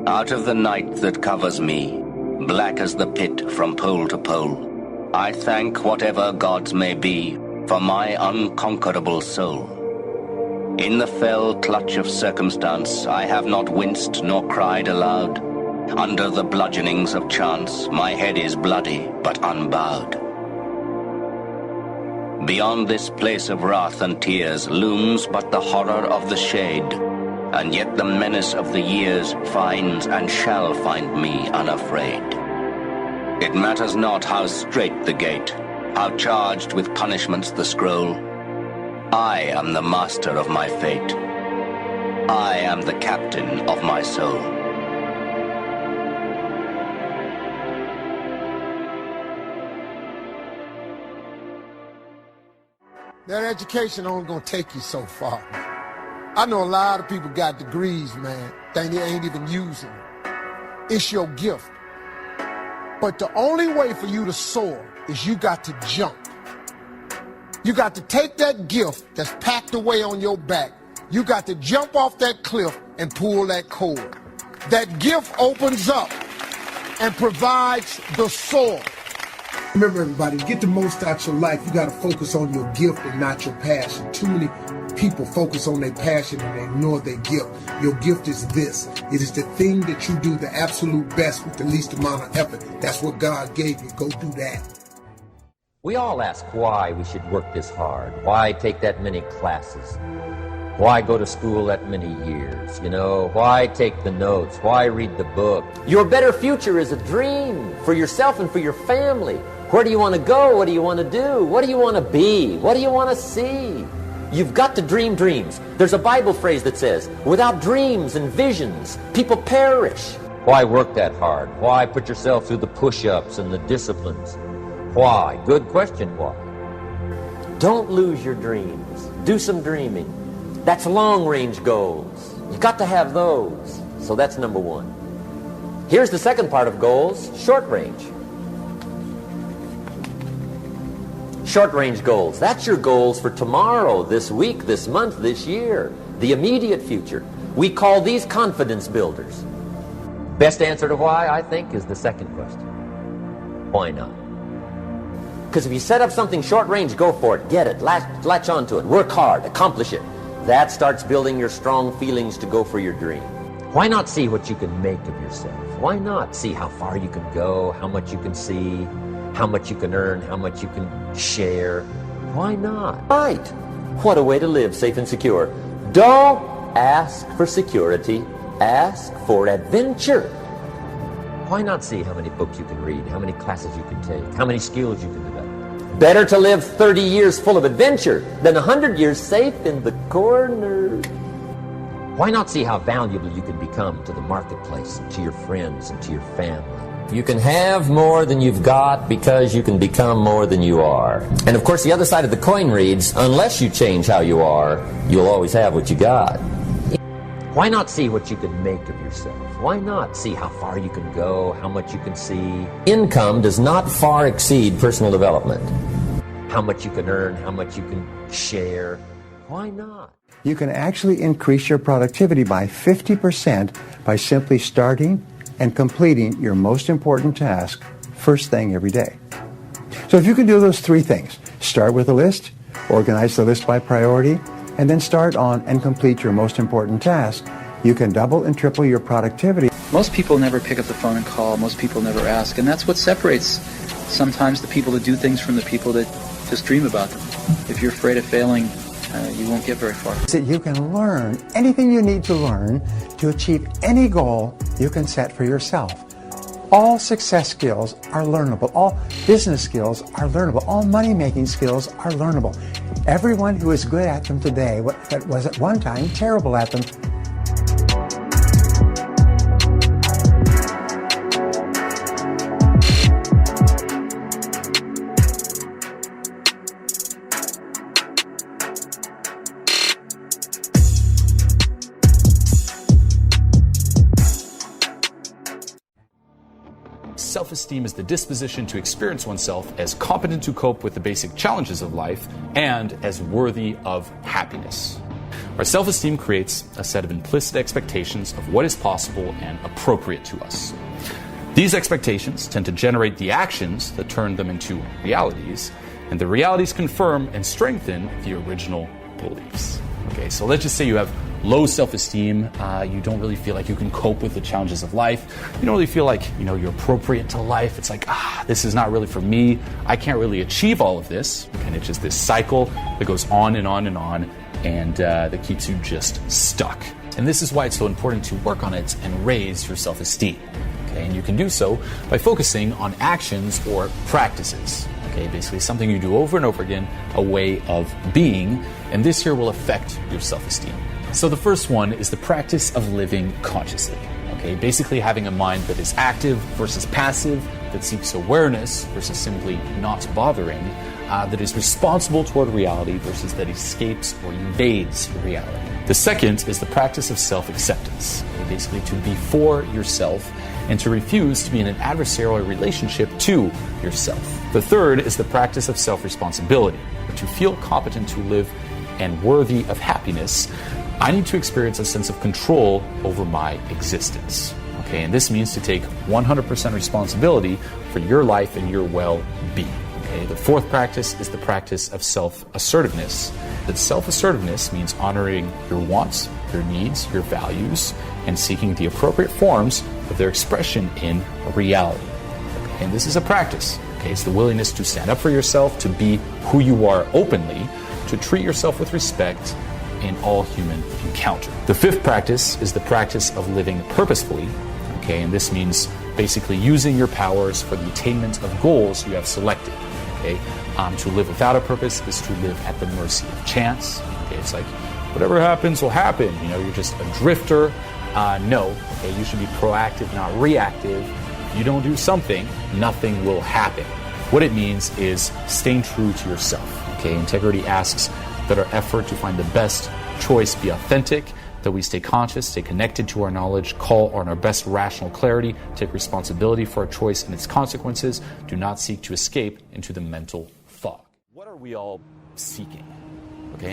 Out of the night that covers me, black as the pit from pole to pole, I thank whatever gods may be for my unconquerable soul. In the fell clutch of circumstance, I have not winced nor cried aloud. Under the bludgeonings of chance, my head is bloody but unbowed. Beyond this place of wrath and tears looms but the horror of the shade, and yet the menace of the years finds and shall find me unafraid. It matters not how strait the gate, how charged with punishments the scroll. I am the master of my fate. I am the captain of my soul. That education only gonna take you so far. I know a lot of people got degrees, man, they ain't even using it. It's your gift. But the only way for you to soar is you got to jump. You got to take that gift that's packed away on your back. You got to jump off that cliff and pull that cord. That gift opens up and provides the soar. Remember, everybody, to get the most out your life, you got to focus on your gift and not your passion. Too many people focus on their passion and they ignore their gift. Your gift is this. It is the thing that you do the absolute best with the least amount of effort. That's what God gave you. Go do that. We all ask why we should work this hard. Why take that many classes? Why go to school that many years? You know, why take the notes? Why read the book? Your better future is a dream for yourself and for your family. Where do you want to go? What do you want to do? What do you want to be? What do you want to see? You've got to dream dreams. There's a Bible phrase that says, without dreams and visions, people perish. Why work that hard? Why put yourself through the push-ups and the disciplines? Why? Good question, why? Don't lose your dreams. Do some dreaming. That's long-range goals. You've got to have those. So that's number one. Here's the second part of goals, short range. Short-range goals. That's your goals for tomorrow, this week, this month, this year, the immediate future. We call these confidence builders. Best answer to why, I think, is the second question. Why not? Because if you set up something short-range, go for it. Get it. Latch onto it. Work hard. Accomplish it. That starts building your strong feelings to go for your dream. Why not see what you can make of yourself? Why not see how far you can go, how much you can see, how much you can earn, how much you can share? Why not? Right. What a way to live safe and secure. Don't ask for security. Ask for adventure. Why not see how many books you can read, how many classes you can take, how many skills you can develop? Better to live 30 years full of adventure than 100 years safe in the corner. Why not see how valuable you can become to the marketplace, and to your friends, and to your family? You can have more than you've got because you can become more than you are. And of course, the other side of the coin reads, unless you change how you are, you'll always have what you got. Why not see what you can make of yourself? Why not see how far you can go, how much you can see? Income does not far exceed personal development. How much you can earn, how much you can share. Why not? You can actually increase your productivity by 50% by simply starting and completing your most important task first thing every day. So if you can do those three things, start with a list, organize the list by priority, and then start on and complete your most important task, you can double and triple your productivity. Most people never pick up the phone and call. Most people never ask. And that's what separates sometimes the people that do things from the people that just dream about them. If you're afraid of failing, you won't get very far. That you can learn anything you need to learn to achieve any goal you can set for yourself. All success skills are learnable. All business skills are learnable. All money-making skills are learnable. Everyone who is good at them today was at one time terrible at them. Self-esteem is the disposition to experience oneself as competent to cope with the basic challenges of life and as worthy of happiness. Our self-esteem creates a set of implicit expectations of what is possible and appropriate to us. These expectations tend to generate the actions that turn them into realities, and the realities confirm and strengthen the original beliefs. Okay, so let's just say you have low self-esteem, you don't really feel like you can cope with the challenges of life, you don't really feel like you're appropriate to life, it's like, this is not really for me, I can't really achieve all of this, and it's just this cycle that goes on and on and on, and that keeps you just stuck. And this is why it's so important to work on it and raise your self-esteem. Okay, and you can do so by focusing on actions or practices. Okay, basically something you do over and over again, a way of being, and this here will affect your self-esteem. So the first one is the practice of living consciously. Okay, basically having a mind that is active versus passive, that seeks awareness versus simply not bothering, that is responsible toward reality versus that escapes or evades reality. The second is the practice of self-acceptance. Okay, basically to be for yourself and to refuse to be in an adversarial relationship to yourself. The third is the practice of self-responsibility. To feel competent to live and worthy of happiness, I need to experience a sense of control over my existence. Okay, and this means to take 100% responsibility for your life and your well-being. Okay, the fourth practice is the practice of self-assertiveness. That self-assertiveness means honoring your wants, your needs, your values, and seeking the appropriate forms of their expression in reality. Okay, and this is a practice. Okay, it's the willingness to stand up for yourself, to be who you are openly, to treat yourself with respect in all human encounter. The fifth practice is the practice of living purposefully. Okay, and this means basically using your powers for the attainment of goals you have selected. Okay, to live without a purpose is to live at the mercy of chance. Okay, it's like whatever happens will happen. You're just a drifter. No, okay, you should be proactive, not reactive. If you don't do something, nothing will happen. What it means is staying true to yourself. Okay, integrity asks that our effort to find the best choice be authentic, that we stay conscious, stay connected to our knowledge, call on our best rational clarity, take responsibility for our choice and its consequences, do not seek to escape into the mental fog. What are we all seeking? Okay.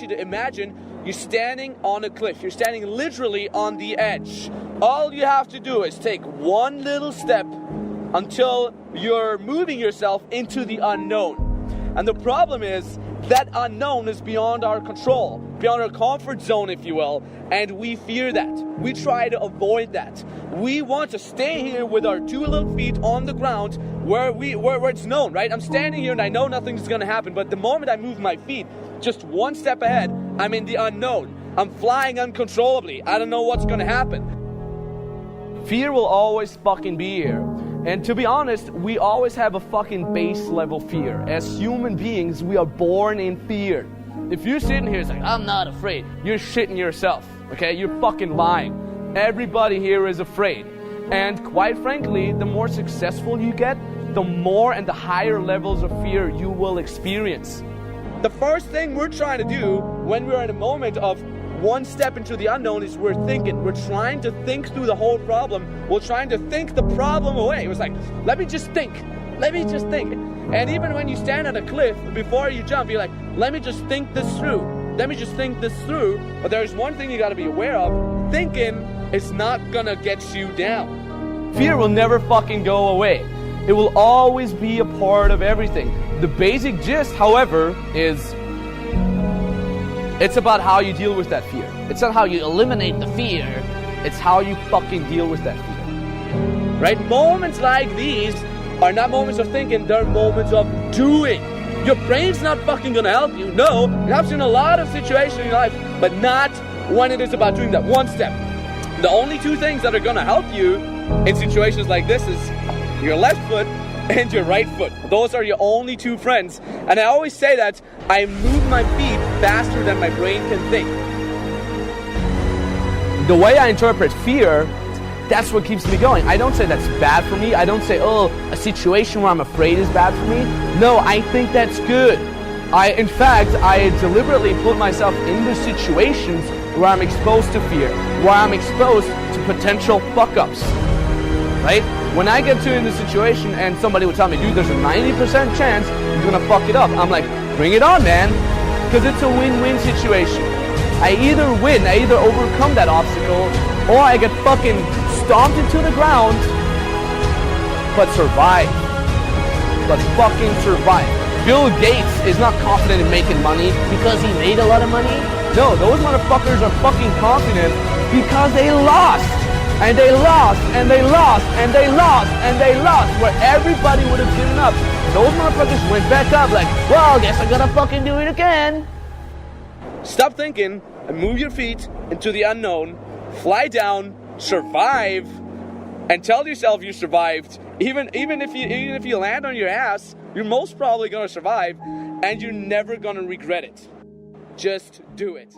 you to imagine you're standing on a cliff. You're standing literally on the edge. All you have to do is take one little step until you're moving yourself into the unknown. And the problem is that unknown is beyond our control, beyond our comfort zone, if you will, and we fear that. We try to avoid that. We want to stay here with our 2 little feet on the ground where it's known, right? I'm standing here and I know nothing's gonna happen, but the moment I move my feet just one step ahead, I'm in the unknown. I'm flying uncontrollably. I don't know what's gonna happen. Fear will always fucking be here. And to be honest, we always have a fucking base level fear. As human beings, we are born in fear. If you're sitting here, it's like, I'm not afraid, you're shitting yourself, okay? You're fucking lying. Everybody here is afraid. And quite frankly, the more successful you get, the more and the higher levels of fear you will experience. The first thing we're trying to do when we're in a moment of one step into the unknown is we're thinking. We're trying to think through the whole problem. We're trying to think the problem away. It was like, let me just think. Let me just think. And even when you stand on a cliff, before you jump, you're like, let me just think this through. Let me just think this through. But there's one thing you gotta be aware of. Thinking is not gonna get you down. Fear will never fucking go away. It will always be a part of everything. The basic gist, however, is it's about how you deal with that fear. It's not how you eliminate the fear. It's how you fucking deal with that fear. Right? Moments like these are not moments of thinking, they're moments of doing. Your brain's not fucking gonna help you. No, it helps you in a lot of situations in your life, but not when it is about doing that one step. The only 2 things that are gonna help you in situations like this is your left foot and your right foot. Those are your only 2 friends. And I always say that I move my feet faster than my brain can think. The way I interpret fear, that's what keeps me going. I don't say that's bad for me. I don't say, oh, a situation where I'm afraid is bad for me. No, I think that's good. In fact, I deliberately put myself into situations where I'm exposed to fear, where I'm exposed to potential fuck-ups, right? When I get in the situation and somebody would tell me, dude, there's a 90% chance you're gonna fuck it up, I'm like, bring it on, man, because it's a win-win situation. I either win, I either overcome that obstacle, or I get fucking stomped into the ground, but survive. But fucking survive. Bill Gates is not confident in making money because he made a lot of money. No, those motherfuckers are fucking confident because they lost. And they lost, and they lost, and they lost, and they lost, where everybody would have given up. Those motherfuckers went back up like, well, guess I gotta fucking do it again. Stop thinking and move your feet into the unknown. Fly down, survive, and tell yourself you survived. Even if you land on your ass, you're most probably gonna survive, and you're never gonna regret it. Just do it.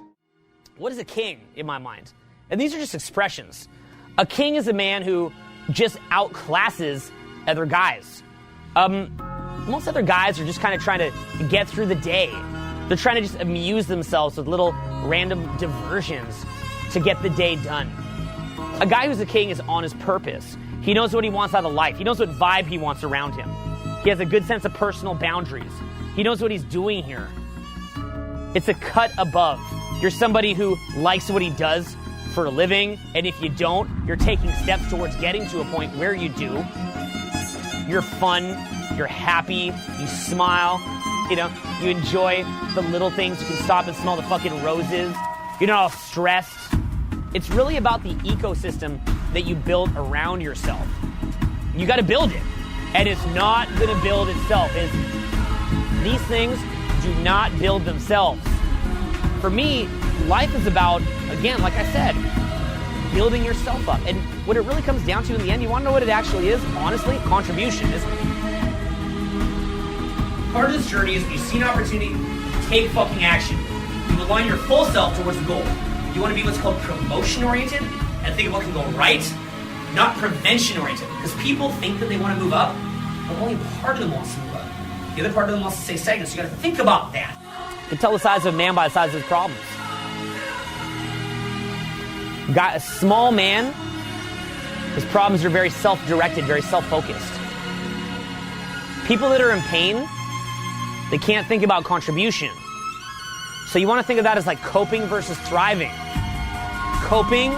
What is a king in my mind? And these are just expressions. A king is a man who just outclasses other guys. Most other guys are just kind of trying to get through the day. They're trying to just amuse themselves with little random diversions to get the day done. A guy who's a king is on his purpose. He knows what he wants out of life. He knows what vibe he wants around him. He has a good sense of personal boundaries. He knows what he's doing here. It's a cut above. You're somebody who likes what he does for a living, and if you don't, you're taking steps towards getting to a point where you do. You're fun, you're happy, you smile, you enjoy the little things. You can stop and smell the fucking roses. You're not all stressed. It's really about the ecosystem that you build around yourself. You gotta build it, and it's not gonna build itself. These things do not build themselves. For me, life is about, again, like I said, building yourself up. And what it really comes down to in the end, you want to know what it actually is? Honestly, contribution, isn't it? Part of this journey is when you see an opportunity, take fucking action. You align your full self towards the goal. You want to be what's called promotion-oriented and think of what can go right, not prevention-oriented. Because people think that they want to move up, but only part of them wants to move up. The other part of them wants to stay stagnant, so you got to think about that. You can tell the size of a man by the size of his problems. Got a small man, his problems are very self-directed, very self-focused. People that are in pain, they can't think about contribution. So you want to think of that as like coping versus thriving. Coping,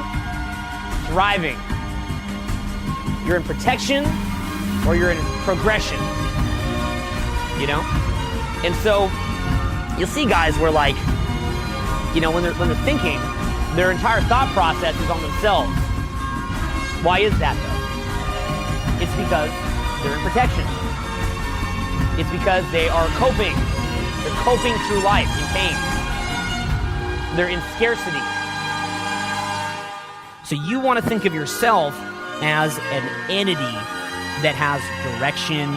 thriving. You're in protection or you're in progression. You know? And so you'll see guys where like, you know, when they're thinking, their entire thought process is on themselves. Why is that though? It's because they're in protection. It's because they are coping. They're coping through life in pain. They're in scarcity. So you want to think of yourself as an entity that has direction,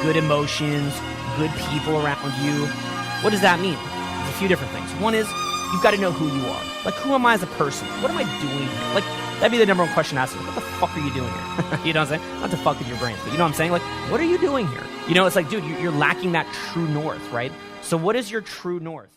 good emotions, good people around you. What does that mean? There's a few different things. One is, you've got to know who you are. Like, who am I as a person? What am I doing here? Like, that'd be the number one question to ask. What the fuck are you doing here? You know what I'm saying? Not to fuck with your brains, but you know what I'm saying? Like, what are you doing here? You know, it's like, dude, you're lacking that true north, right? So what is your true north?